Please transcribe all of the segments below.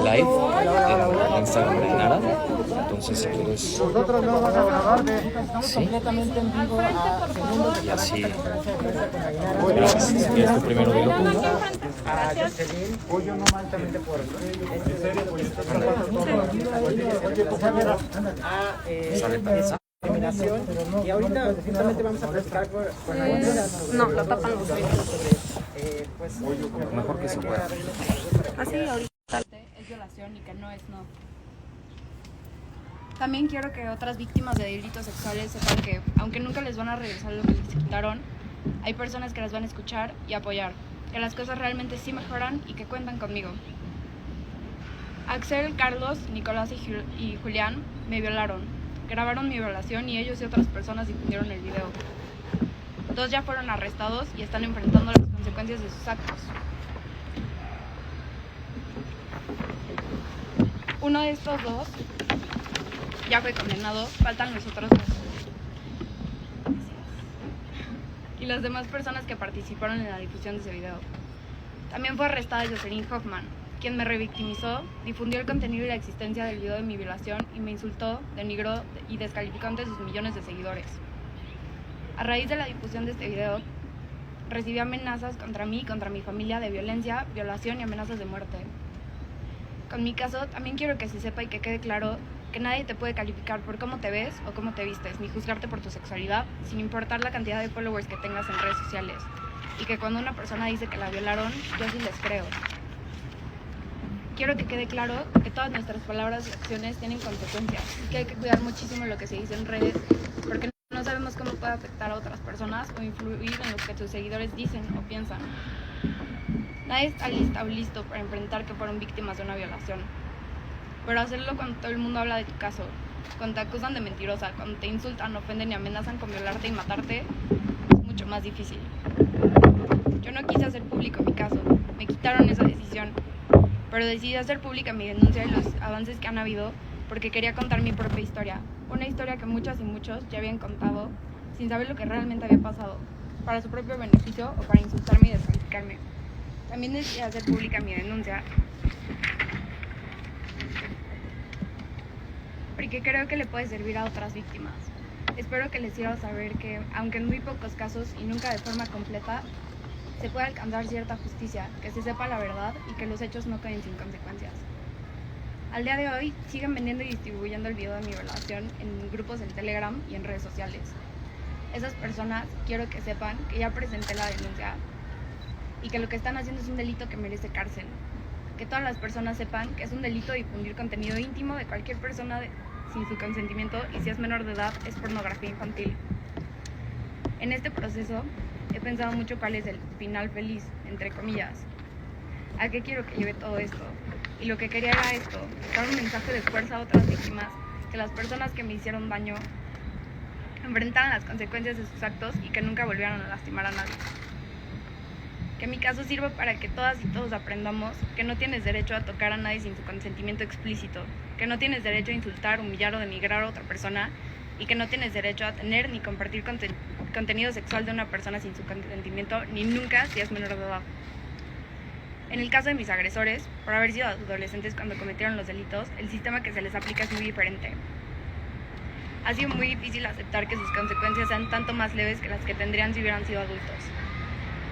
live en Instagram de Nara. Entonces, si quieres. Nosotros no vamos a grabar estamos ¿Sí? completamente en vivo a segundos Y así. Mira, Si quieres tú primero dilo. a Jocelyn, pollo no altamente puerco. A eliminación, y ahorita justamente vamos a platicar con algunas. No, lo tapan los oídos. Pues, Mejor que se pueda. Así ahorita es violación y que no es no. También quiero que otras víctimas de delitos sexuales sepan que, aunque nunca les van a regresar lo que les quitaron, hay personas que las van a escuchar y apoyar, que las cosas realmente sí mejoran y que cuentan conmigo. Axel, Carlos, Nicolás y Julián me violaron. Grabaron mi violación y ellos y otras personas difundieron el video. 2 ya fueron arrestados y están enfrentando las consecuencias de sus actos. Uno de estos 2 ya fue condenado, faltan los otros 2. Y las demás personas que participaron en la difusión de ese video. También fue arrestada Jocelyn Hoffman, quien me revictimizó, difundió el contenido y la existencia del video de mi violación y me insultó, denigró y descalificó ante sus millones de seguidores. A raíz de la difusión de este video, recibí amenazas contra mí y contra mi familia de violencia, violación y amenazas de muerte. Con mi caso, también quiero que se sepa y que quede claro que nadie te puede calificar por cómo te ves o cómo te vistes, ni juzgarte por tu sexualidad, sin importar la cantidad de followers que tengas en redes sociales. Y que cuando una persona dice que la violaron, yo sí les creo. Quiero que quede claro que todas nuestras palabras y acciones tienen consecuencias y que hay que cuidar muchísimo lo que se dice en redes, porque no sabemos cómo puede afectar a otras personas o influir en lo que tus seguidores dicen o piensan. Nadie está lista o listo para enfrentar que fueron víctimas de una violación. Pero hacerlo cuando todo el mundo habla de tu caso, cuando te acusan de mentirosa, cuando te insultan, ofenden y amenazan con violarte y matarte, es mucho más difícil. Yo no quise hacer público mi caso, me quitaron esa decisión, pero decidí hacer pública mi denuncia y los avances que han habido porque quería contar mi propia historia, una historia que muchas y muchos ya habían contado sin saber lo que realmente había pasado, para su propio beneficio o para insultarme y descalificarme. También decidí hacer pública mi denuncia porque creo que le puede servir a otras víctimas. Espero que les sirva saber que, aunque en muy pocos casos y nunca de forma completa, se puede alcanzar cierta justicia, que se sepa la verdad y que los hechos no queden sin consecuencias. Al día de hoy, siguen vendiendo y distribuyendo el video de mi violación en grupos en Telegram y en redes sociales. Esas personas quiero que sepan que ya presenté la denuncia y que lo que están haciendo es un delito que merece cárcel. Que todas las personas sepan que es un delito difundir contenido íntimo de cualquier persona sin su consentimiento y si es menor de edad es pornografía infantil. En este proceso he pensado mucho cuál es el final feliz, entre comillas. ¿A qué quiero que lleve todo esto? Y lo que quería era esto, dar un mensaje de fuerza a otras víctimas, que las personas que me hicieron daño enfrentaran las consecuencias de sus actos y que nunca volvieran a lastimar a nadie. Que mi caso sirva para que todas y todos aprendamos que no tienes derecho a tocar a nadie sin su consentimiento explícito, que no tienes derecho a insultar, humillar o denigrar a otra persona y que no tienes derecho a tener ni compartir contenido sexual de una persona sin su consentimiento, ni nunca si es menor de edad. En el caso de mis agresores, por haber sido adolescentes cuando cometieron los delitos, el sistema que se les aplica es muy diferente. Ha sido muy difícil aceptar que sus consecuencias sean tanto más leves que las que tendrían si hubieran sido adultos.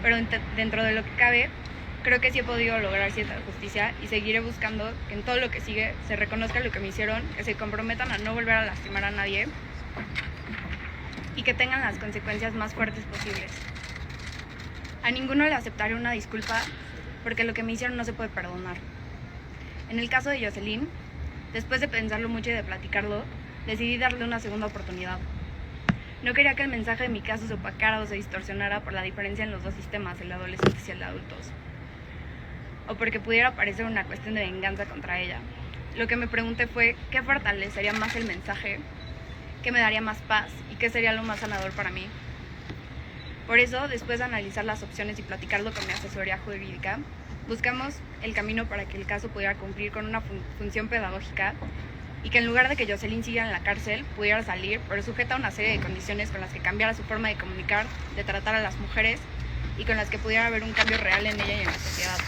Pero dentro de lo que cabe, creo que sí he podido lograr cierta justicia y seguiré buscando que en todo lo que sigue se reconozca lo que me hicieron, que se comprometan a no volver a lastimar a nadie y que tengan las consecuencias más fuertes posibles. A ninguno le aceptaré una disculpa porque lo que me hicieron no se puede perdonar. En el caso de Jocelyn, después de pensarlo mucho y de platicarlo, decidí darle una segunda oportunidad. No quería que el mensaje de mi caso se opacara o se distorsionara por la diferencia en los dos sistemas, el de adolescentes y el de adultos, o porque pudiera parecer una cuestión de venganza contra ella. Lo que me pregunté fue qué fortalecería más el mensaje, qué me daría más paz y qué sería lo más sanador para mí. Por eso, después de analizar las opciones y platicarlo con mi asesoría jurídica, buscamos el camino para que el caso pudiera cumplir con una función pedagógica y que en lugar de que Jocelyn siguiera en la cárcel, pudiera salir, pero sujeta a una serie de condiciones con las que cambiara su forma de comunicar, de tratar a las mujeres y con las que pudiera haber un cambio real en ella y en la sociedad.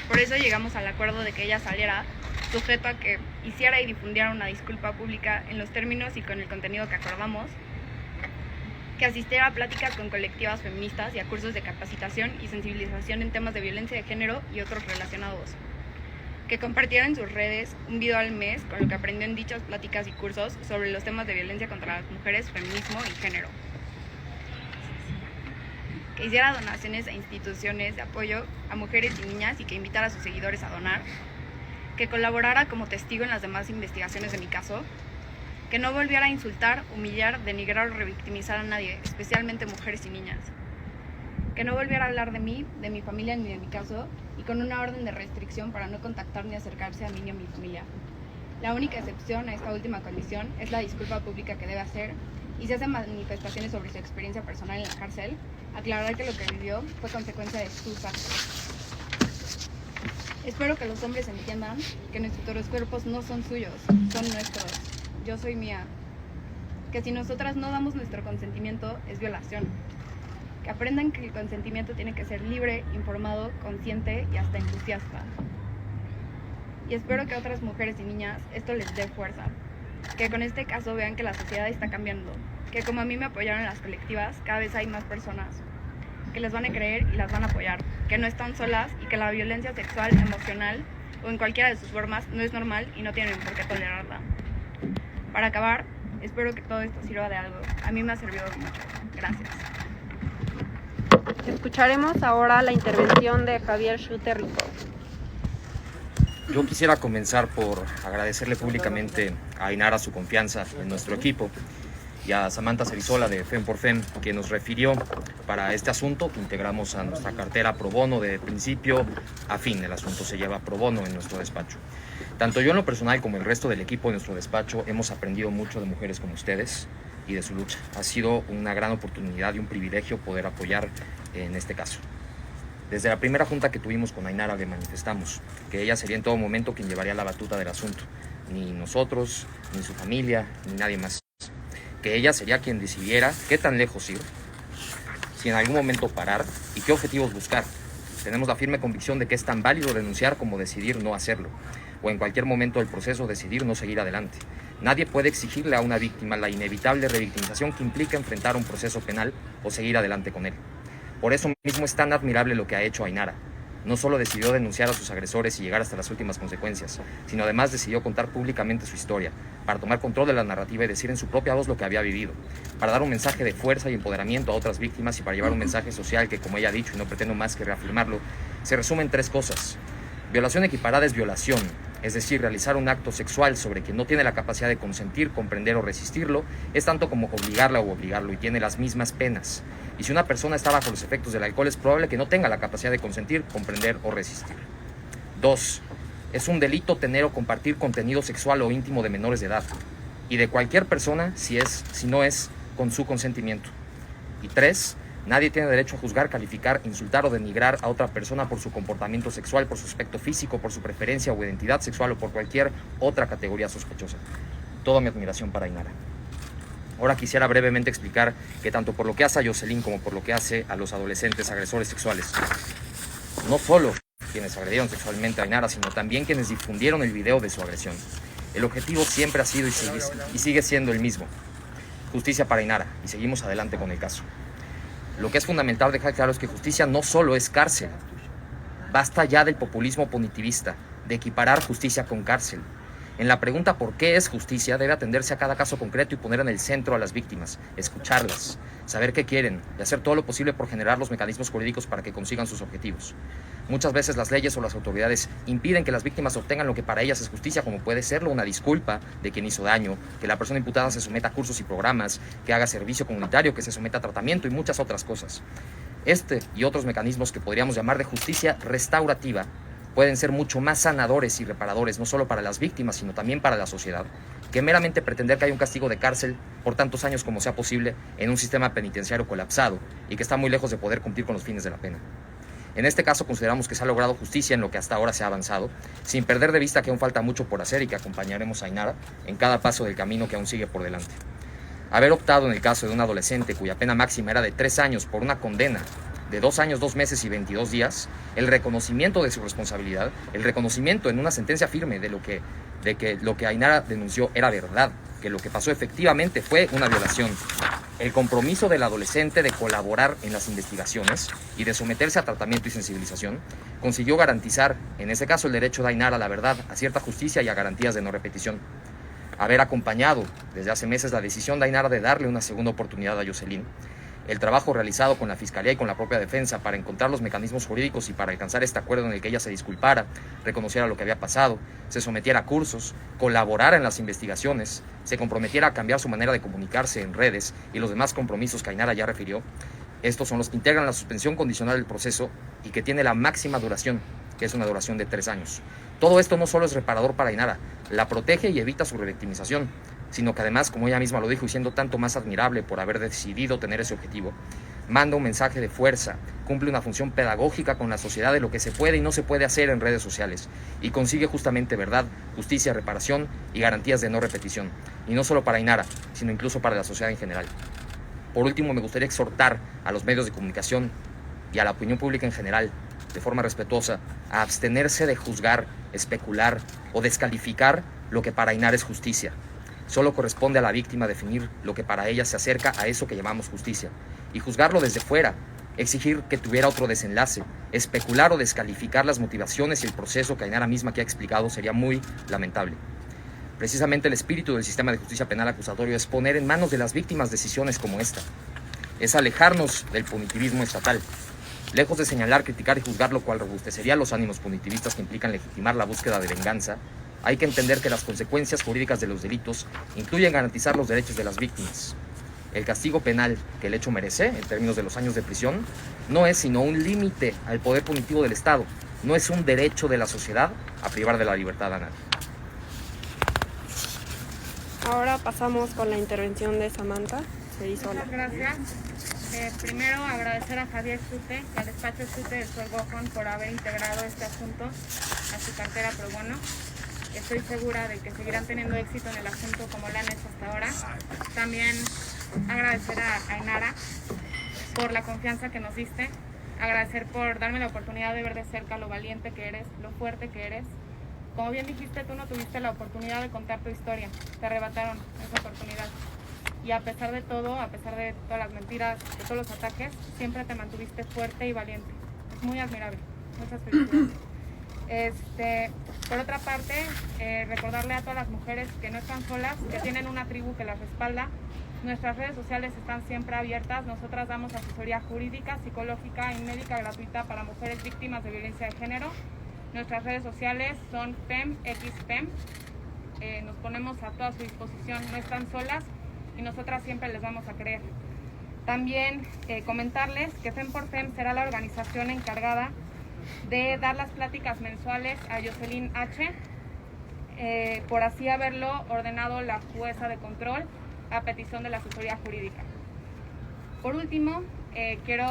Por eso llegamos al acuerdo de que ella saliera sujeto a que hiciera y difundiera una disculpa pública en los términos y con el contenido que acordamos, que asistiera a pláticas con colectivas feministas y a cursos de capacitación y sensibilización en temas de violencia de género y otros relacionados, que compartiera en sus redes un video al mes con lo que aprendió en dichas pláticas y cursos sobre los temas de violencia contra las mujeres, feminismo y género, que hiciera donaciones a instituciones de apoyo a mujeres y niñas y que invitara a sus seguidores a donar, que colaborara como testigo en las demás investigaciones de mi caso, que no volviera a insultar, humillar, denigrar o revictimizar a nadie, especialmente mujeres y niñas, que no volviera a hablar de mí, de mi familia ni de mi caso, y con una orden de restricción para no contactar ni acercarse a mí ni a mi familia. La única excepción a esta última condición es la disculpa pública que debe hacer, y si hace manifestaciones sobre su experiencia personal en la cárcel, aclarar que lo que vivió fue consecuencia de sus actos. Espero que los hombres entiendan que nuestros cuerpos no son suyos, son nuestros. Yo soy mía. Que si nosotras no damos nuestro consentimiento, es violación. Que aprendan que el consentimiento tiene que ser libre, informado, consciente y hasta entusiasta. Y espero que a otras mujeres y niñas esto les dé fuerza. Que con este caso vean que la sociedad está cambiando. Que como a mí me apoyaron en las colectivas, cada vez hay más personas que les van a creer y las van a apoyar. Que no están solas y que la violencia sexual, emocional o en cualquiera de sus formas no es normal y no tienen por qué tolerarla. Para acabar, espero que todo esto sirva de algo. A mí me ha servido mucho. Gracias. Escucharemos ahora la intervención de Javier Schuster Rico. Yo quisiera comenzar por agradecerle públicamente a Ainara su confianza en nuestro equipo y a Samantha Cerizola de FEM por FEM, que nos refirió para este asunto que integramos a nuestra cartera pro bono de principio a fin. El asunto se lleva pro bono en nuestro despacho. Tanto yo en lo personal como el resto del equipo de nuestro despacho hemos aprendido mucho de mujeres como ustedes y de su lucha. Ha sido una gran oportunidad y un privilegio poder apoyar en este caso. Desde la primera junta que tuvimos con Ainara le manifestamos que ella sería en todo momento quien llevaría la batuta del asunto. Ni nosotros, ni su familia, ni nadie más. Que ella sería quien decidiera qué tan lejos ir, si en algún momento parar y qué objetivos buscar. Tenemos la firme convicción de que es tan válido denunciar como decidir no hacerlo, o en cualquier momento del proceso decidir no seguir adelante. Nadie puede exigirle a una víctima la inevitable revictimización que implica enfrentar un proceso penal o seguir adelante con él. Por eso mismo es tan admirable lo que ha hecho Ainara. No solo decidió denunciar a sus agresores y llegar hasta las últimas consecuencias, sino además decidió contar públicamente su historia, para tomar control de la narrativa y decir en su propia voz lo que había vivido, para dar un mensaje de fuerza y empoderamiento a otras víctimas y para llevar un mensaje social que, como ella ha dicho y no pretendo más que reafirmarlo, se resume en 3 cosas. Violación equiparada es violación, es decir, realizar un acto sexual sobre quien no tiene la capacidad de consentir, comprender o resistirlo, es tanto como obligarla o obligarlo y tiene las mismas penas. Y si una persona está bajo los efectos del alcohol, es probable que no tenga la capacidad de consentir, comprender o resistir. 2. Es un delito tener o compartir contenido sexual o íntimo de menores de edad, y de cualquier persona si no es con su consentimiento. Y 3. Nadie tiene derecho a juzgar, calificar, insultar o denigrar a otra persona por su comportamiento sexual, por su aspecto físico, por su preferencia o identidad sexual o por cualquier otra categoría sospechosa. Toda mi admiración para Ainara. Ahora quisiera brevemente explicar que tanto por lo que hace a Jocelyn como por lo que hace a los adolescentes agresores sexuales, no solo quienes agredieron sexualmente a Ainara, sino también quienes difundieron el video de su agresión. El objetivo siempre ha sido y sigue siendo el mismo: justicia para Ainara, y seguimos adelante con el caso. Lo que es fundamental dejar claro es que justicia no solo es cárcel. Basta ya del populismo punitivista, de equiparar justicia con cárcel. En la pregunta ¿por qué es justicia? Debe atenderse a cada caso concreto y poner en el centro a las víctimas, escucharlas, saber qué quieren y hacer todo lo posible por generar los mecanismos jurídicos para que consigan sus objetivos. Muchas veces las leyes o las autoridades impiden que las víctimas obtengan lo que para ellas es justicia, como puede serlo una disculpa de quien hizo daño, que la persona imputada se someta a cursos y programas, que haga servicio comunitario, que se someta a tratamiento y muchas otras cosas. Este y otros mecanismos que podríamos llamar de justicia restaurativa pueden ser mucho más sanadores y reparadores, no solo para las víctimas, sino también para la sociedad, que meramente pretender que haya un castigo de cárcel por tantos años como sea posible en un sistema penitenciario colapsado y que está muy lejos de poder cumplir con los fines de la pena. En este caso consideramos que se ha logrado justicia en lo que hasta ahora se ha avanzado, sin perder de vista que aún falta mucho por hacer y que acompañaremos a Ainara en cada paso del camino que aún sigue por delante. Haber optado en el caso de un adolescente cuya pena máxima era de 3 años por una condena de 2 años, 2 meses y 22 días, el reconocimiento de su responsabilidad, el reconocimiento en una sentencia firme de que lo que Ainara denunció era verdad, que lo que pasó efectivamente fue una violación, el compromiso del adolescente de colaborar en las investigaciones y de someterse a tratamiento y sensibilización, consiguió garantizar, en ese caso, el derecho de Ainara a la verdad, a cierta justicia y a garantías de no repetición. Haber acompañado desde hace meses la decisión de Ainara de darle una segunda oportunidad a Jocelyn, el trabajo realizado con la Fiscalía y con la propia defensa para encontrar los mecanismos jurídicos y para alcanzar este acuerdo en el que ella se disculpara, reconociera lo que había pasado, se sometiera a cursos, colaborara en las investigaciones, se comprometiera a cambiar su manera de comunicarse en redes y los demás compromisos que Ainara ya refirió. Estos son los que integran la suspensión condicional del proceso y que tiene la máxima duración, que es una duración de 3 años. Todo esto no solo es reparador para Ainara, la protege y evita su revictimización, sino que además, como ella misma lo dijo, y siendo tanto más admirable por haber decidido tener ese objetivo, manda un mensaje de fuerza, cumple una función pedagógica con la sociedad de lo que se puede y no se puede hacer en redes sociales, y consigue justamente verdad, justicia, reparación y garantías de no repetición, y no solo para Ainara, sino incluso para la sociedad en general. Por último, me gustaría exhortar a los medios de comunicación y a la opinión pública en general, de forma respetuosa, a abstenerse de juzgar, especular o descalificar lo que para Ainara es justicia. Solo corresponde a la víctima definir lo que para ella se acerca a eso que llamamos justicia, y juzgarlo desde fuera, exigir que tuviera otro desenlace, especular o descalificar las motivaciones y el proceso que Ainara misma que ha explicado sería muy lamentable. Precisamente el espíritu del sistema de justicia penal acusatorio es poner en manos de las víctimas decisiones como esta. Es alejarnos del punitivismo estatal. Lejos de señalar, criticar y juzgar, lo cual robustecería los ánimos punitivistas que implican legitimar la búsqueda de venganza, hay que entender que las consecuencias jurídicas de los delitos incluyen garantizar los derechos de las víctimas. El castigo penal que el hecho merece, en términos de los años de prisión, no es sino un límite al poder punitivo del Estado. No es un derecho de la sociedad a privar de la libertad a nadie. Ahora pasamos con la intervención de Samantha Cerizola. Muchas gracias. Primero, agradecer a Javier Schute y al despacho Schute de Solbojón por haber integrado este asunto a su cartera pro bono. Estoy segura de que seguirán teniendo éxito en el asunto como lo han hecho hasta ahora. También agradecer a Ainara por la confianza que nos diste, agradecer por darme la oportunidad de ver de cerca lo valiente que eres, lo fuerte que eres. Como bien dijiste, tú no tuviste la oportunidad de contar tu historia, te arrebataron esa oportunidad. Y a pesar de todo, a pesar de todas las mentiras, de todos los ataques, siempre te mantuviste fuerte y valiente. Es muy admirable. Muchas felicidades. Por otra parte, recordarle a todas las mujeres que no están solas, que tienen una tribu que las respalda. Nuestras redes sociales están siempre abiertas. Nosotras damos asesoría jurídica, psicológica y médica gratuita para mujeres víctimas de violencia de género. Nuestras redes sociales son FemXFem. Nos ponemos a toda su disposición, no están solas y nosotras siempre les vamos a creer. También comentarles que Fem por Fem será la organización encargada de dar las pláticas mensuales a Jocelyn H., por así haberlo ordenado la jueza de control a petición de la asesoría jurídica. Por último, quiero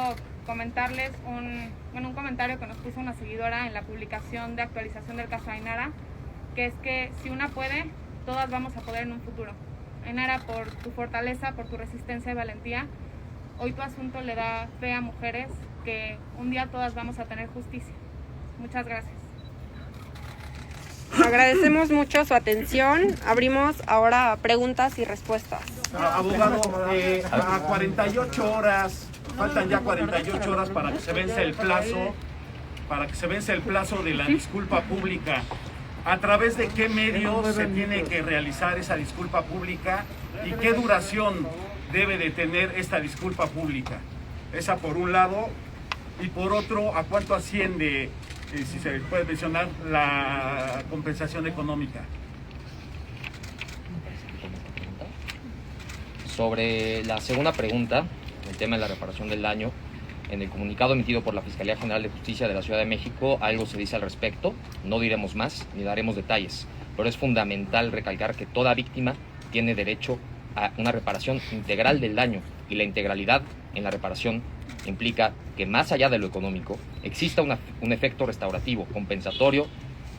comentarles un comentario que nos puso una seguidora en la publicación de actualización del caso Ainara, que es que si una puede, todas vamos a poder en un futuro. Ainara, por tu fortaleza, por tu resistencia y valentía, hoy tu asunto le da fe a mujeres que un día todas vamos a tener justicia. Muchas gracias. Agradecemos mucho su atención. Abrimos ahora preguntas y respuestas. Abogado, a 48 horas, faltan ya 48 horas para que se vence el plazo, de la disculpa pública. ¿A través de qué medios se tiene que realizar esa disculpa pública y qué duración debe de tener esta disculpa pública? Esa por un lado, y por otro, ¿a cuánto asciende, si se puede mencionar, la compensación económica? Sobre la segunda pregunta, el tema de la reparación del daño, en el comunicado emitido por la Fiscalía General de Justicia de la Ciudad de México algo se dice al respecto. No diremos más ni daremos detalles, pero es fundamental recalcar que toda víctima tiene derecho a una reparación integral del daño, y la integralidad en la reparación implica que más allá de lo económico exista un efecto restaurativo, compensatorio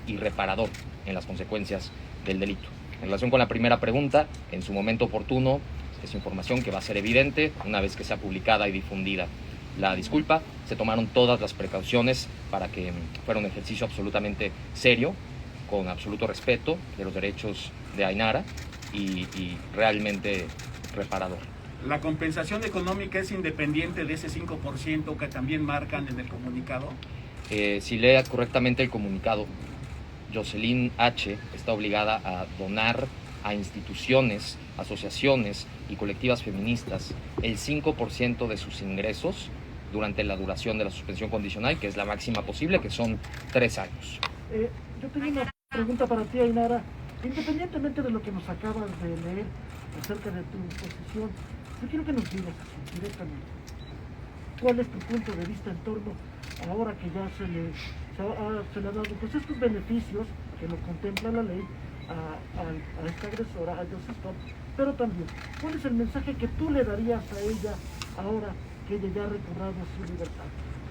y reparador en las consecuencias del delito. En relación con la primera pregunta, en su momento oportuno, es información que va a ser evidente una vez que sea publicada y difundida la disculpa, se tomaron todas las precauciones para que fuera un ejercicio absolutamente serio, con absoluto respeto de los derechos de Ainara y realmente reparador. ¿La compensación económica es independiente de ese 5% que también marcan en el comunicado? Si lea correctamente el comunicado, Jocelyn H. está obligada a donar a instituciones, asociaciones y colectivas feministas el 5% de sus ingresos durante la duración de la suspensión condicional, que es la máxima posible, que son 3 años. Yo tengo una pregunta para ti, Ainara. Independientemente de lo que nos acabas de leer acerca de tu posición, yo quiero que nos digas así, directamente, ¿cuál es tu punto de vista en torno, ahora que ya se le ha dado pues, estos beneficios que lo contempla la ley a esta agresora, a Joseph, pero también, ¿cuál es el mensaje que tú le darías a ella ahora que ella ya ha recobrado su libertad?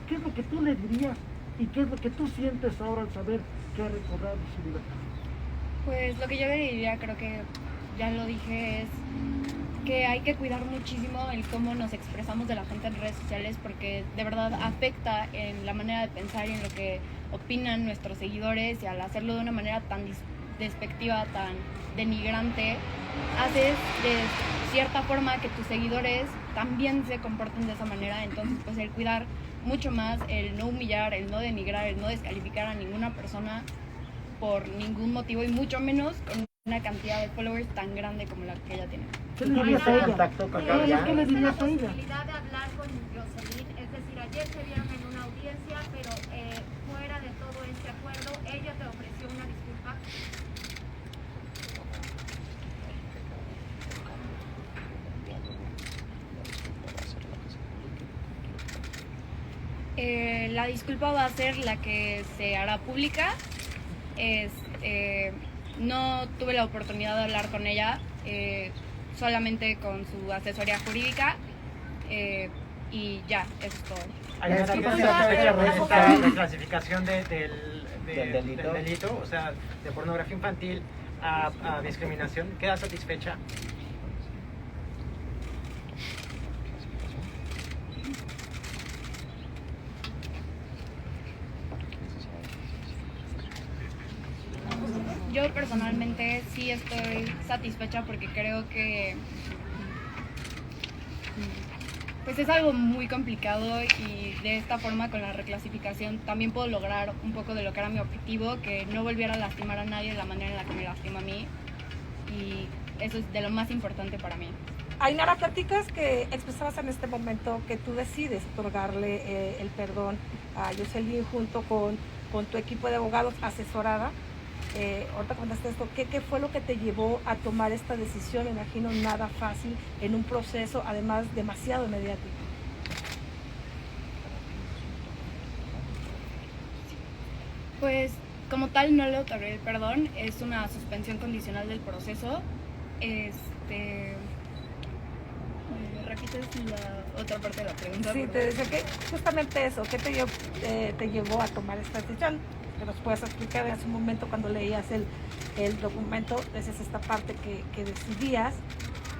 ¿Qué es lo que tú le dirías y qué es lo que tú sientes ahora al saber que ha recobrado su libertad? Pues lo que yo le diría, creo que ya lo dije, es que hay que cuidar muchísimo el cómo nos expresamos de la gente en redes sociales, porque de verdad afecta en la manera de pensar y en lo que opinan nuestros seguidores, y al hacerlo de una manera tan despectiva, tan denigrante, haces de cierta forma que tus seguidores también se comporten de esa manera. Entonces pues el cuidar mucho más, el no humillar, el no denigrar, el no descalificar a ninguna persona por ningún motivo, y mucho menos con una cantidad de followers tan grande como la que ella tiene. ¿Qué le dirías a ella? Contacto con ¿Qué le dirías a ella? La posibilidad de hablar con Jocelyn, es decir, ayer se vieron en una audiencia, pero fuera de todo este acuerdo, ella te ofreció una disculpa. La disculpa va a ser la que se hará pública. No tuve la oportunidad de hablar con ella, solamente con su asesoría jurídica, y ya, eso es todo. Ainara, ¿qué satisfecha por esta reclasificación del delito, o sea, de pornografía infantil a discriminación? ¿Queda satisfecha? Yo personalmente sí estoy satisfecha, porque creo que pues es algo muy complicado, y de esta forma, con la reclasificación, también puedo lograr un poco de lo que era mi objetivo, que no volviera a lastimar a nadie de la manera en la que me lastima a mí, y eso es de lo más importante para mí. Ainara, platicas que expresabas en este momento que tú decides otorgarle el perdón a Jocelyn junto con tu equipo de abogados asesorada. Ahorita comentaste esto, ¿qué fue lo que te llevó a tomar esta decisión? Me imagino nada fácil en un proceso, además, demasiado mediático. Pues como tal no le otorgué el perdón, es una suspensión condicional del proceso. ¿Me repites la otra parte de la pregunta? Sí, te decía que justamente eso, ¿qué te llevó a tomar esta decisión? Que nos puedas explicar en su momento cuando leías el documento, esa es esta parte que decidías,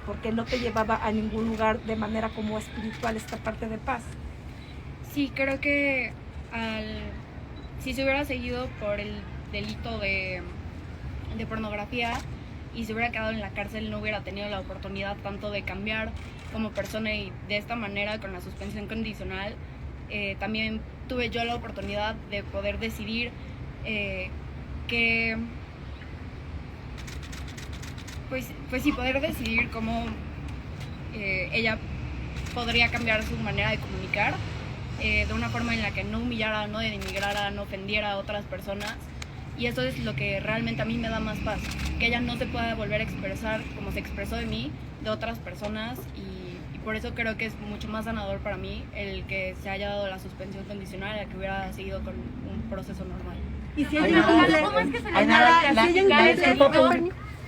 porque no te llevaba a ningún lugar de manera como espiritual esta parte de paz. Sí, creo que si se hubiera seguido por el delito de pornografía y se hubiera quedado en la cárcel, no hubiera tenido la oportunidad tanto de cambiar como persona, y de esta manera, con la suspensión condicional, también tuve yo la oportunidad de poder decidir poder decidir cómo ella podría cambiar su manera de comunicar, de una forma en la que no humillara, no denigrara, no ofendiera a otras personas. Y eso es lo que realmente a mí me da más paz, que ella no se pueda volver a expresar como se expresó de mí, de otras personas, y por eso creo que es mucho más sanador para mí el que se haya dado la suspensión condicional, a que hubiera seguido con un proceso normal. Y si ¿cómo es que se logra reclasificar el delito?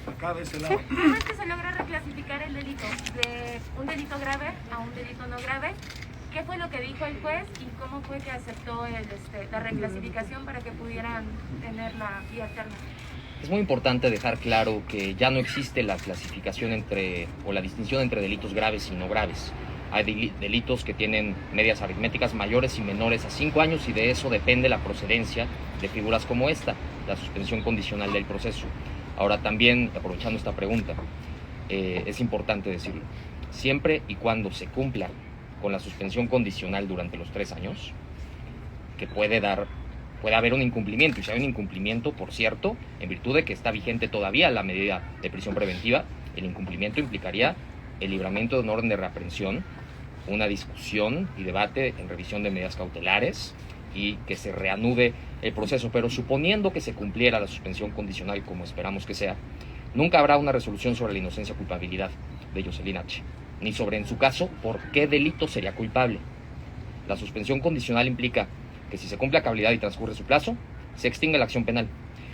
Acá de ese lado. ¿Cómo es que se logra reclasificar el delito de un delito grave a un delito no grave? ¿Qué fue lo que dijo el juez y cómo fue que aceptó la reclasificación para que pudieran tener la vía alterna? Es muy importante dejar claro que ya no existe la clasificación o la distinción entre delitos graves y no graves. Hay delitos que tienen medias aritméticas mayores y menores a 5 años y de eso depende la procedencia de figuras como esta, la suspensión condicional del proceso. Ahora también, aprovechando esta pregunta, es importante decirlo, siempre y cuando se cumpla con la suspensión condicional durante los 3 años, que puede haber un incumplimiento, y si hay un incumplimiento, por cierto, en virtud de que está vigente todavía la medida de prisión preventiva, el incumplimiento implicaría el libramiento de un orden de reaprehensión, una discusión y debate en revisión de medidas cautelares y que se reanude el proceso. Pero suponiendo que se cumpliera la suspensión condicional, como esperamos que sea, nunca habrá una resolución sobre la inocencia o culpabilidad de Yoselin H., ni sobre, en su caso, por qué delito sería culpable. La suspensión condicional implica que si se cumple a cabalidad y transcurre su plazo, se extingue la acción penal.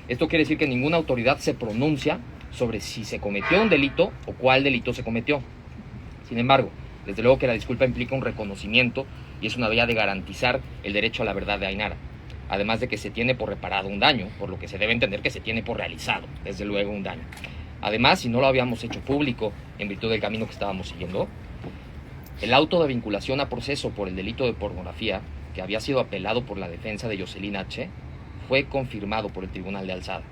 Esto quiere decir que ninguna autoridad se pronuncia sobre si se cometió un delito o cuál delito se cometió. Sin embargo, desde luego que la disculpa implica un reconocimiento y es una vía de garantizar el derecho a la verdad de Ainara. Además de que se tiene por reparado un daño, por lo que se debe entender que se tiene por realizado, desde luego, un daño. Además, si no lo habíamos hecho público en virtud del camino que estábamos siguiendo, el auto de vinculación a proceso por el delito de pornografía, que había sido apelado por la defensa de Yoselin H., fue confirmado por el Tribunal de Alzada,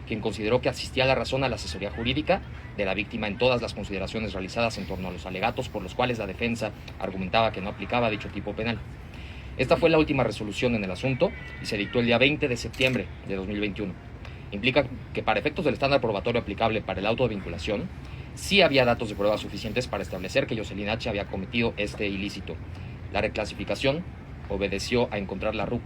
quien consideró que asistía a la razón a la asesoría jurídica de la víctima en todas las consideraciones realizadas en torno a los alegatos por los cuales la defensa argumentaba que no aplicaba dicho tipo penal. Esta fue la última resolución en el asunto y se dictó el día 20 de septiembre de 2021. Implica que para efectos del estándar probatorio aplicable para el auto de vinculación, sí había datos de prueba suficientes para establecer que Yoselin H. había cometido este ilícito. La reclasificación obedeció a encontrar la ruta.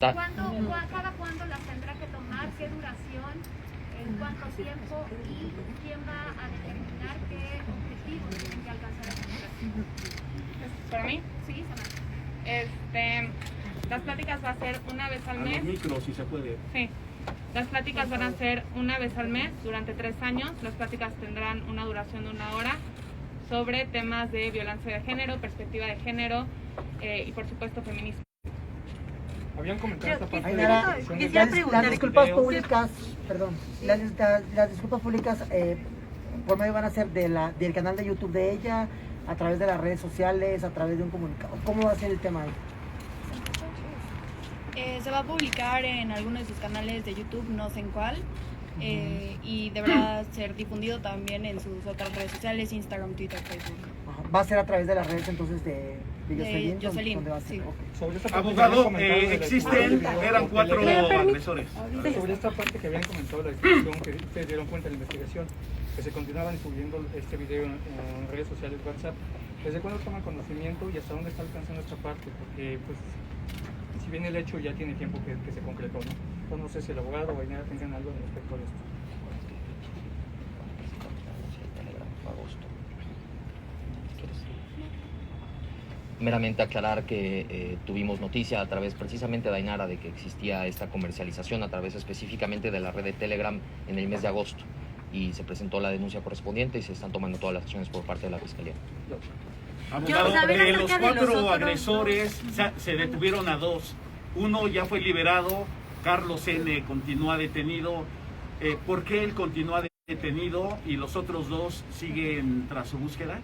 ¿Cada cuándo las tendrá que tomar? ¿Qué duración? ¿En cuánto tiempo? ¿Y quién va a determinar qué objetivos tienen que alcanzar las pláticas? ¿Para mí? Sí, Samantha. Las pláticas va a ser una vez al mes. A los micros, si se puede. Sí. Las pláticas van a ser una vez al mes durante 3 años. Las pláticas tendrán una duración de 1 hora sobre temas de violencia de género, perspectiva de género y por supuesto feminismo. Habían comentado esta parte las disculpas públicas, perdón, las disculpas públicas por medio van a ser del canal de YouTube de ella, a través de las redes sociales, a través de un comunicado. ¿Cómo va a ser el tema ahí? Se va a publicar en algunos de sus canales de YouTube, no sé en cuál, y deberá ser difundido también en sus otras redes sociales, Instagram, Twitter, Facebook. Ajá. ¿Va a ser a través de las redes entonces de Yoselin? ¿Dónde va a ser? Sí. Okay. Sobre esta parte Abogado, eran 4 agresores. Sobre esta parte que habían comentado, la discusión que ustedes dieron cuenta en la investigación, que se continuaban subiendo este video en redes sociales, WhatsApp, ¿desde cuándo toman conocimiento y hasta dónde está alcanzando esta parte? Porque, pues, si bien el hecho ya tiene tiempo que se concretó, ¿no? Entonces, no sé si el abogado o Ainara tengan algo respecto a esto. Meramente aclarar que tuvimos noticia a través precisamente de Ainara de que existía esta comercialización a través específicamente de la red de Telegram en el mes de agosto y se presentó la denuncia correspondiente y se están tomando todas las acciones por parte de la Fiscalía. Abogado, de los 4 agresores se detuvieron a 2. Uno ya fue liberado, Carlos N. continúa detenido. ¿Por qué él continúa detenido y los otros 2 siguen tras su búsqueda?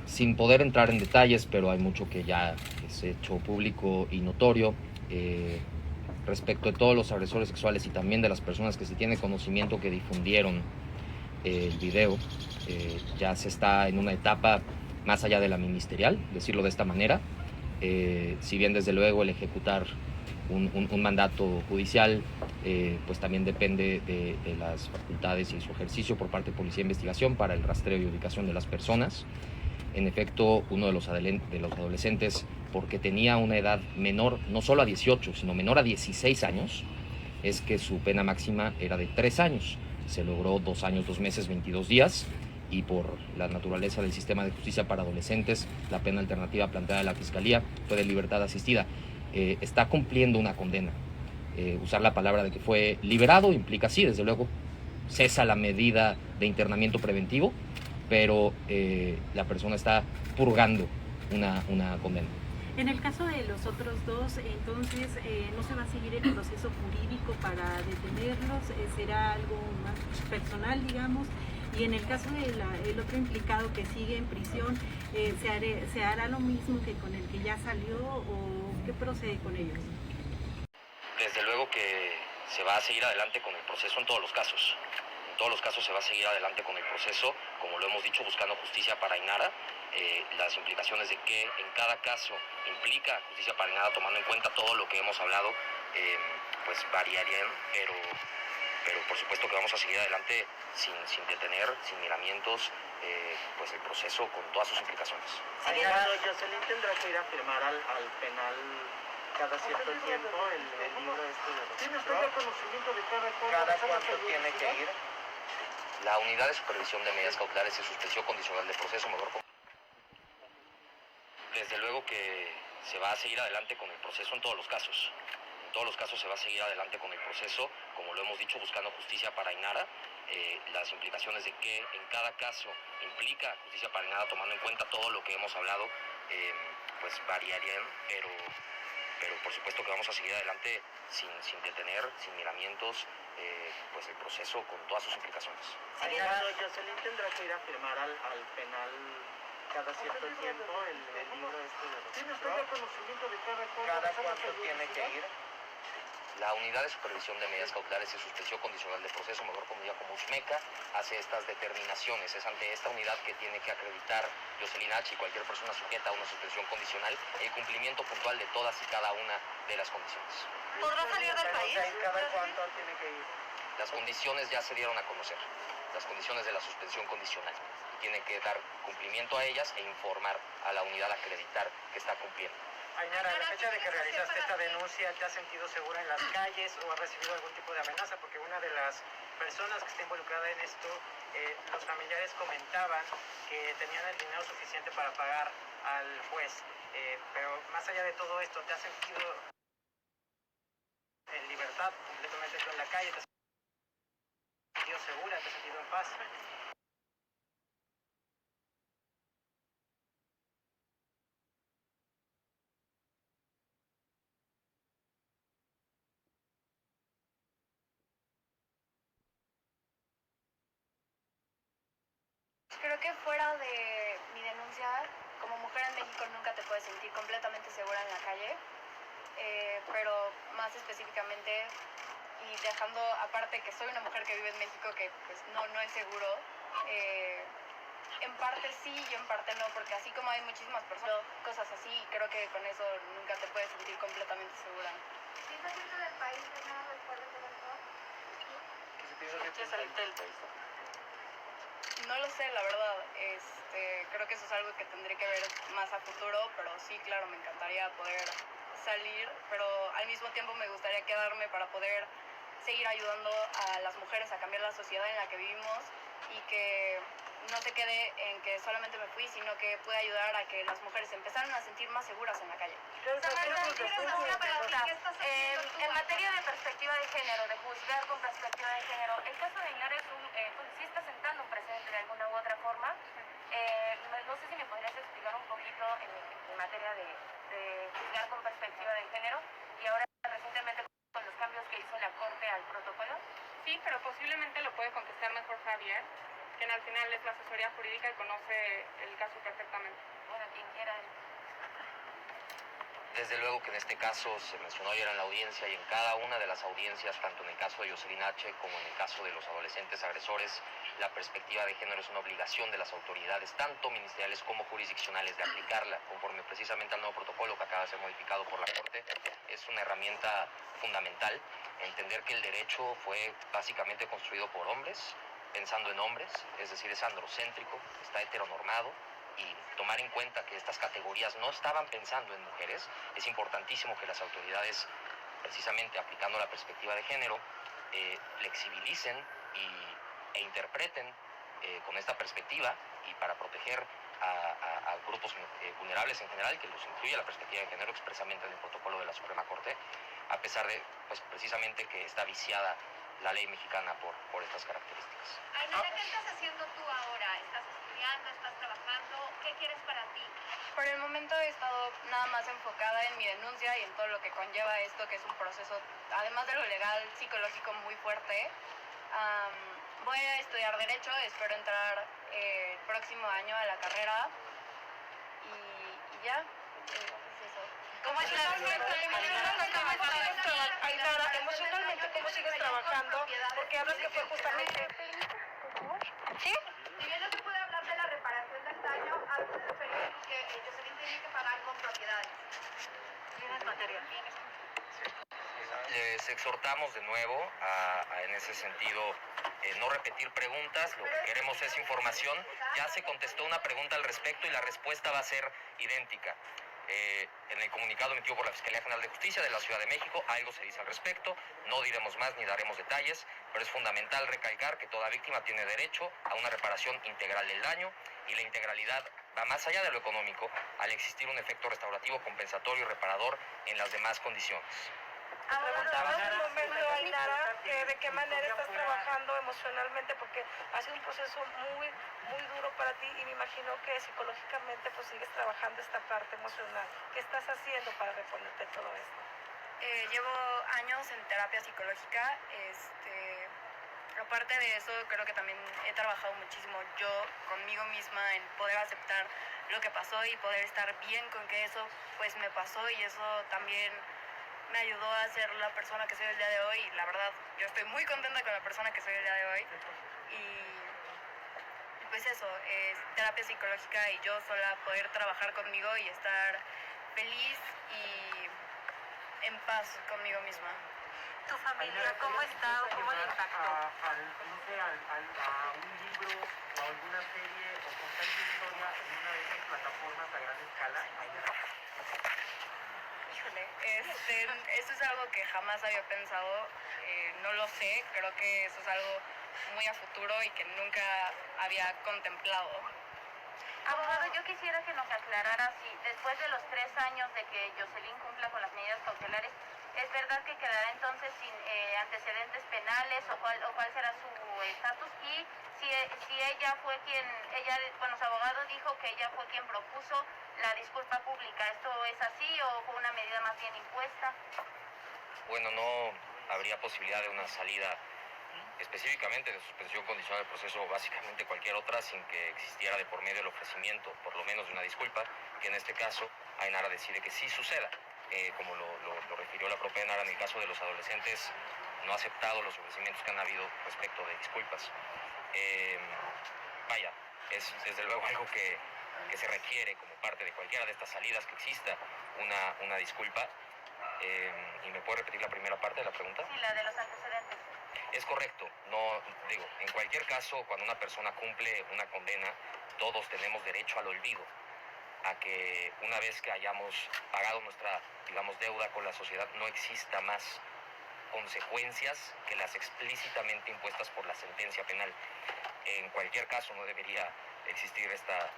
Sin poder entrar en detalles, pero hay mucho que ya es hecho público y notorio respecto de todos los agresores sexuales y también de las personas que se tiene conocimiento que difundieron el video. Ya se está en una etapa más allá de la ministerial, decirlo de esta manera. Si bien desde luego el ejecutar un mandato judicial pues también depende de las facultades y su ejercicio por parte de Policía de Investigación para el rastreo y ubicación de las personas. En efecto, uno de los adolescentes, porque tenía una edad menor, no solo a 18, sino menor a 16 años, es que su pena máxima era de 3 años. Se logró 2 años, 2 meses, 22 días, y por la naturaleza del sistema de justicia para adolescentes, la pena alternativa planteada de la Fiscalía fue de libertad asistida. Está cumpliendo una condena. Usar la palabra de que fue liberado implica, sí, desde luego, cesa la medida de internamiento preventivo, pero la persona está purgando una condena. En el caso de los otros dos, entonces, ¿no se va a seguir el proceso jurídico para detenerlos? ¿Será algo más personal, digamos? Y en el caso del otro implicado que sigue en prisión, ¿se hará lo mismo que con el que ya salió o qué procede con ellos? Desde luego que se va a seguir adelante con el proceso en todos los casos. En todos los casos se va a seguir adelante con el proceso, como lo hemos dicho, buscando justicia para Ainara. Las implicaciones de qué en cada caso implica justicia para Ainara, tomando en cuenta todo lo que hemos hablado, pues variarían, pero por supuesto que vamos a seguir adelante sin detener, sin miramientos, pues el proceso con todas sus implicaciones. Ainara, Jocelyn tendrá que ir a firmar al penal cada cierto tiempo el libro de ¿Tiene usted ya conocimiento de ¿Cada cuánto tiene que ir? La unidad de supervisión de medidas cautelares y suspensión condicional del proceso, desde luego que se va a seguir adelante con el proceso en todos los casos. En todos los casos se va a seguir adelante con el proceso, como lo hemos dicho, buscando justicia para Ainara. Las implicaciones de qué en cada caso implica justicia para Ainara, tomando en cuenta todo lo que hemos hablado, pues variarían, pero por supuesto que vamos a seguir adelante sin detener, sin miramientos, pues el proceso con todas sus implicaciones. Ainara, Jocelyn tendrá que ir a firmar al penal cada cierto tiempo el libro de ¿Tiene usted ya conocimiento de ¿Cada cuánto tiene que ir? La unidad de supervisión de medidas cautelares y suspensión condicional del proceso, mejor conocida como USMECA, hace estas determinaciones. Es ante esta unidad que tiene que acreditar Jocelyn H. y cualquier persona sujeta a una suspensión condicional el cumplimiento puntual de todas y cada una de las condiciones. ¿Podrá salir del país? ¿Cada cuánto tiene que ir? Las condiciones ya se dieron a conocer, las condiciones de la suspensión condicional. Tiene que dar cumplimiento a ellas e informar a la unidad, acreditar que está cumpliendo. Ainara, a la fecha de que realizaste esta denuncia, ¿te has sentido segura en las calles o has recibido algún tipo de amenaza? Porque una de las personas que está involucrada en esto, los familiares comentaban que tenían el dinero suficiente para pagar al juez. Pero más allá de todo esto, ¿te has sentido en libertad completamente tú en la calle? ¿Te has sentido segura? ¿Te has sentido en paz? Creo que fuera de mi denuncia, como mujer en México nunca te puedes sentir completamente segura en la calle, pero más específicamente, y dejando aparte que soy una mujer que vive en México que pues no es seguro, en parte sí y en parte no, porque así como hay muchísimas personas, cosas así, creo que con eso nunca te puedes sentir completamente segura. Si estás dentro del país, ¿no recuerdas de esto? ¿Qué se saliste del país? No lo sé, la verdad. Creo que eso es algo que tendré que ver más a futuro, pero sí, claro, me encantaría poder salir, pero al mismo tiempo me gustaría quedarme para poder seguir ayudando a las mujeres a cambiar la sociedad en la que vivimos y que no se quede en que solamente me fui, sino que pueda ayudar a que las mujeres empezaran a sentir más seguras en la calle. Una pregunta. En materia de perspectiva de género, de juzgar con perspectiva de género, el caso de Ainara sí está sentando un precedente de alguna u otra forma. No sé si me podrías explicar un poquito en materia de juzgar con perspectiva de género y ahora recientemente con los cambios que hizo la Corte al protocolo. Sí, pero posiblemente lo puede contestar mejor Javier, quien al final es la asesoría jurídica y conoce el caso perfectamente. Bueno, quien quiera. Desde luego que en este caso se mencionó ayer en la audiencia y en cada una de las audiencias, tanto en el caso de Jocelyn H. como en el caso de los adolescentes agresores, la perspectiva de género es una obligación de las autoridades, tanto ministeriales como jurisdiccionales, de aplicarla conforme precisamente al nuevo protocolo que acaba de ser modificado por la Corte. Es una herramienta fundamental, entender que el derecho fue básicamente construido por hombres, pensando en hombres, es decir, es androcéntrico, está heteronormado, y tomar en cuenta que estas categorías no estaban pensando en mujeres. Es importantísimo que las autoridades, precisamente aplicando la perspectiva de género, flexibilicen e interpreten con esta perspectiva, y para proteger a grupos vulnerables en general, que los incluye la perspectiva de género expresamente en el protocolo de la Suprema Corte, a pesar de, pues, precisamente que está viciada la ley mexicana por estas características. Ainara, ¿qué estás haciendo tú ahora? ¿Estás estudiando? ¿Estás trabajando? ¿Qué quieres para ti? Por el momento he estado nada más enfocada en mi denuncia y en todo lo que conlleva esto, que es un proceso, además de lo legal, psicológico muy fuerte. Voy a estudiar Derecho, espero entrar el próximo año a la carrera y ya, es eso. Emocionalmente, ¿cómo sigues trabajando? Porque hablas que fue justamente... ¿Sí? Si bien no se puede hablar de la reparación del daño, hay que referir que Jocelyn tiene que pagar con propiedades. Tienes materia. Les exhortamos de nuevo en ese sentido no repetir preguntas, lo que queremos es información. Ya se contestó una pregunta al respecto y la respuesta va a ser idéntica. En el comunicado emitido por la Fiscalía General de Justicia de la Ciudad de México algo se dice al respecto, no diremos más ni daremos detalles, pero es fundamental recalcar que toda víctima tiene derecho a una reparación integral del daño y la integralidad va más allá de lo económico al existir un efecto restaurativo, compensatorio y reparador en las demás condiciones. Preguntabas en un momento, Ainara, de qué manera estás trabajando emocionalmente, porque ha sido un proceso muy duro para ti y me imagino que psicológicamente pues sigues trabajando esta parte emocional. ¿Qué estás haciendo para reponerte todo esto? Llevo años en terapia psicológica, aparte de eso creo que también he trabajado muchísimo yo conmigo misma en poder aceptar lo que pasó y poder estar bien con que eso pues me pasó, y eso también me ayudó a ser la persona que soy el día de hoy. Y la verdad, yo estoy muy contenta con la persona que soy el día de hoy. Y pues eso, es terapia psicológica y yo sola poder trabajar conmigo y estar feliz y en paz conmigo misma. ¿Tu familia cómo está o cómo le impactó? A un libro o alguna serie o contar tu historia en una de esas plataformas a gran escala. Híjole, eso es algo que jamás había pensado, no lo sé, creo que eso es algo muy a futuro y que nunca había contemplado. Abogado, yo quisiera que nos aclarara si después de los 3 años de que Jocelyn cumpla con las medidas cautelares, ¿es verdad que quedará entonces sin antecedentes penales o cuál será su estatus? Y si ella fue su abogado dijo que ella fue quien propuso la disculpa pública, ¿esto es así o fue una medida más bien impuesta? Bueno, no habría posibilidad de una salida específicamente de suspensión condicional del proceso, básicamente cualquier otra, sin que existiera de por medio el ofrecimiento, por lo menos de una disculpa, que en este caso Ainara decide que sí suceda. Como lo refirió la propia Ainara, en el caso de los adolescentes no ha aceptado los ofrecimientos que han habido respecto de disculpas. Es desde luego algo que se requiere como parte de cualquiera de estas salidas que exista una disculpa. ¿Y me puede repetir la primera parte de la pregunta? Sí, la de los antecedentes. Es correcto. En cualquier caso, cuando una persona cumple una condena, todos tenemos derecho al olvido, a que una vez que hayamos pagado nuestra, deuda con la sociedad, no exista más consecuencias que las explícitamente impuestas por la sentencia penal. En cualquier caso, no debería existir esta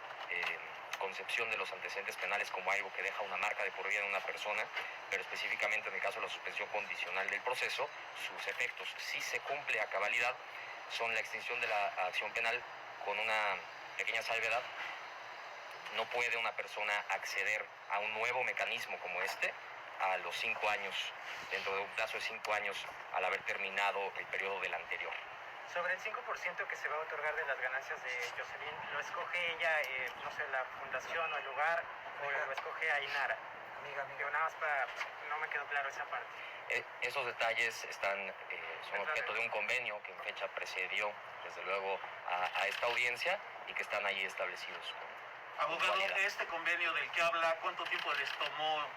concepción de los antecedentes penales como algo que deja una marca de por vida en una persona, pero específicamente en el caso de la suspensión condicional del proceso, sus efectos, si se cumple a cabalidad, son la extinción de la acción penal con una pequeña salvedad. No puede una persona acceder a un nuevo mecanismo como este a los 5 años, dentro de un plazo de 5 años al haber terminado el periodo del anterior. Sobre el 5% que se va a otorgar de las ganancias de Jocelyn, ¿lo escoge ella, la fundación o el lugar, o lo escoge Ainara? Amiga. Nada más no me quedó claro esa parte. Esos detalles son objeto de un convenio que en fecha precedió, desde luego, a esta audiencia y que están ahí establecidos. Abogado, este convenio del que habla, ¿cuánto tiempo les tomó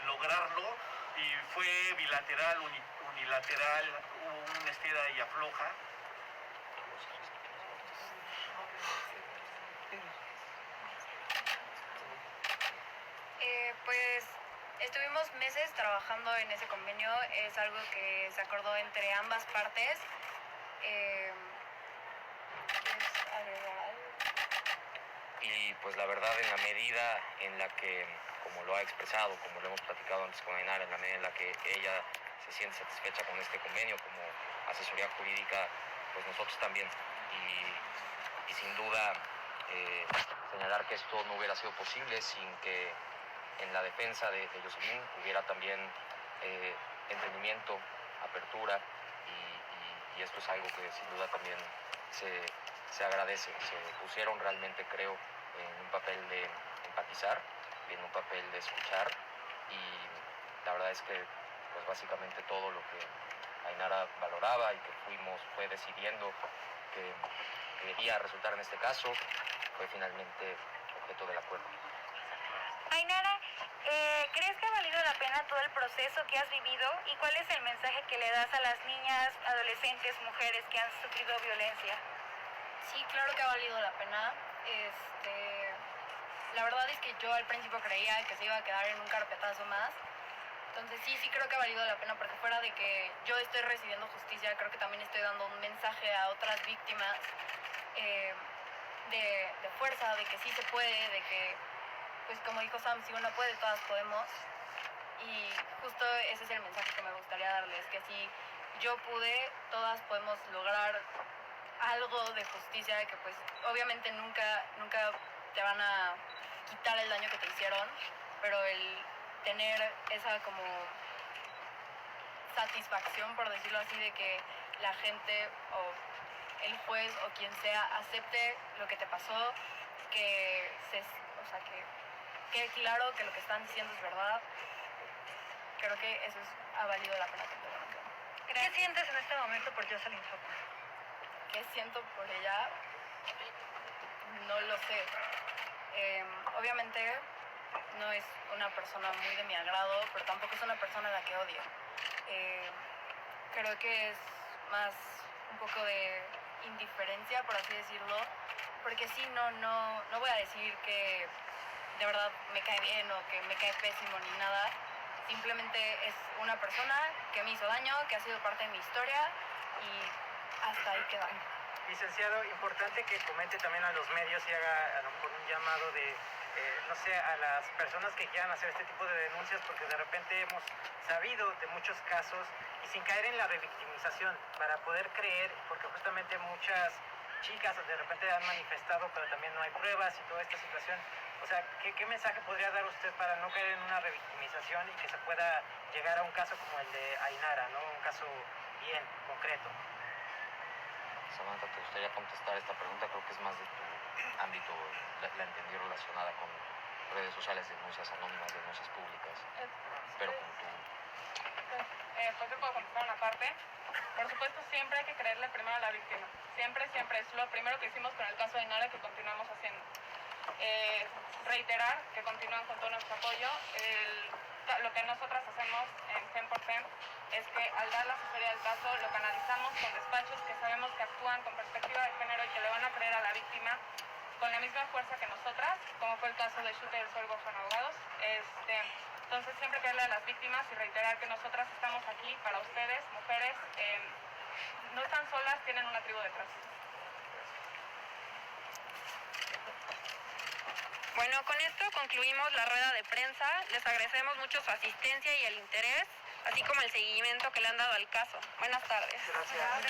lograrlo? ¿Y fue bilateral, unilateral, un estira y afloja? Pues estuvimos meses trabajando en ese convenio, es algo que se acordó entre ambas partes. Y pues la verdad, en la medida en la que, como lo ha expresado, como lo hemos platicado antes con Ainara, en la medida en la que ella se siente satisfecha con este convenio como asesoría jurídica, pues nosotros también. Y sin duda señalar que esto no hubiera sido posible sin que en la defensa de Jocelyn hubiera también entendimiento, apertura, y esto es algo que sin duda también se agradece. Se pusieron realmente, creo, en un papel de empatizar, en un papel de escuchar, y la verdad es que pues básicamente todo lo que Ainara valoraba y que fue decidiendo que quería resultar en este caso, fue finalmente objeto del acuerdo. Ainara, ¿crees que ha valido la pena todo el proceso que has vivido y cuál es el mensaje que le das a las niñas, adolescentes, mujeres que han sufrido violencia? Sí, claro que ha valido la pena. La verdad es que yo al principio creía que se iba a quedar en un carpetazo más. Entonces sí creo que ha valido la pena, porque fuera de que yo estoy recibiendo justicia, creo que también estoy dando un mensaje a otras víctimas de fuerza, de que sí se puede, de que, pues como dijo Sam, si uno puede, todas podemos. Y justo ese es el mensaje que me gustaría darles, que si yo pude, todas podemos lograr algo de justicia, que pues obviamente nunca te van a quitar el daño que te hicieron, pero el tener esa como satisfacción, por decirlo así, de que la gente o el juez o quien sea acepte lo que te pasó, que quede claro que lo que están diciendo es verdad. Creo que eso ha valido la pena completamente. ¿Qué sientes en este momento por Jocelyn Hoffman? ¿Qué siento por ella? No lo sé. Obviamente no es una persona muy de mi agrado, pero tampoco es una persona a la que odie. Creo que es más un poco de indiferencia, por así decirlo, porque sí, no voy a decir que de verdad me cae bien o que me cae pésimo ni nada. Simplemente es una persona que me hizo daño, que ha sido parte de mi historia, y hasta ahí queda. Licenciado, importante que comente también a los medios y haga a lo mejor un llamado de, no sé, a las personas que quieran hacer este tipo de denuncias, porque de repente hemos sabido de muchos casos y sin caer en la revictimización, para poder creer, porque justamente muchas chicas de repente han manifestado, pero también no hay pruebas y toda esta situación. O sea, ¿qué mensaje podría dar usted para no caer en una revictimización y que se pueda llegar a un caso como el de Ainara, ¿no? Un caso bien concreto. Samantha, ¿te gustaría contestar esta pregunta? Creo que es más de tu ámbito, la entendí relacionada con redes sociales, denuncias anónimas, denuncias públicas, pero como tú. Pues te puedo contestar una parte. Por supuesto, siempre hay que creerle primero a la víctima. Siempre es lo primero que hicimos con el caso de Ainara, que continuamos haciendo. Reiterar que continúan con todo nuestro apoyo. Lo que nosotras hacemos en FEM por FEM es que al dar la asesoría del caso lo canalizamos con despachos que sabemos que actúan con perspectiva de género y que le van a creer a la víctima con la misma fuerza que nosotras, como fue el caso de Shooter del Sol con abogados. Entonces siempre creerle a las víctimas y reiterar que nosotras estamos aquí para ustedes, mujeres, no están solas, tienen una tribu detrás. Bueno, con esto concluimos la rueda de prensa. Les agradecemos mucho su asistencia y el interés, así como el seguimiento que le han dado al caso. Buenas tardes. Gracias.